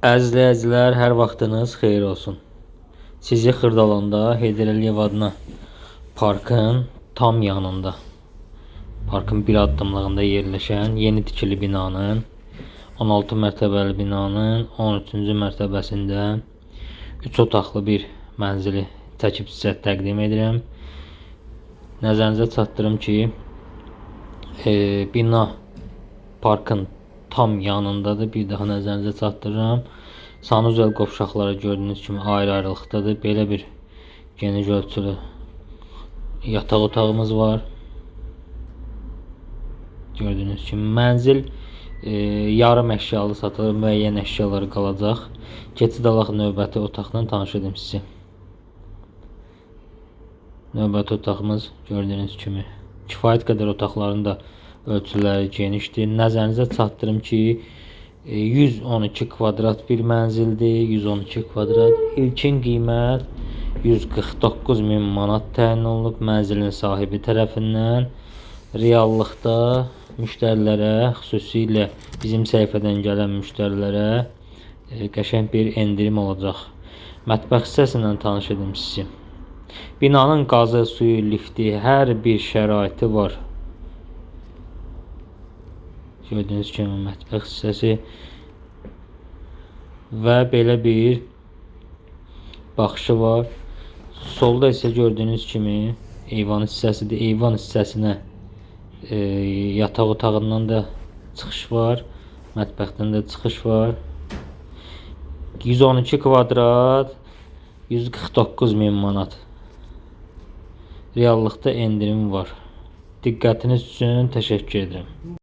Əziz izləyicilər, hər vaxtınız xeyir olsun. Sizi Xırdalanda Heydər Əliyev adına parkın tam yanında, parkın bir addımlığında yerləşən yeni tikili binanın, 16 mərtəbəli binanın 13-cü mərtəbəsində 3 otaqlı bir mənzili çəkib sizə təqdim edirəm. Nəzərinizə çatdırım ki, bina parkın tam yanındadır. Bir daha nəzərinizə çatdırıram. Sanuzel qovşaqları gördüyünüz kimi ayrı-ayrılıqdadır. Belə bir geniş ölçülü yataq otağımız var. Gördüyünüz kimi mənzil yarım əşyalı satılır, müəyyən əşyaları qalacaq. Keçid alaq növbəti otaqla tanış edim sizi. Növbəti otağımız gördüyünüz kimi kifayət qədər otaqların da ölçüləri genişdir. Nəzərinizə çatdırım ki, 112 kvadrat bir mənzildir. 112 kvadrat. İlkin qiymət 149.000 manat təyin olunub mənzilin sahibi tərəfindən. Reallıqda müştərilərə, xüsusilə bizim səhifədən gələn müştərilərə qəşəng bir endirim olacaq. Mətbəx hissəsindən tanış edim sizi. Binanın qazı, suyu, lifti, hər bir şəraiti var. Gördüyünüz kimi mətbəx hissəsi və belə bir baxışı var. Solda isə gördüyünüz kimi eyvan hissəsidir. Eyvan hissəsinə yataq otağından da çıxış var. Mətbəxdən də çıxış var. 112 kvadrat 149.000 manat. Reallıqda endirim var. Diqqətiniz üçün təşəkkür edirəm.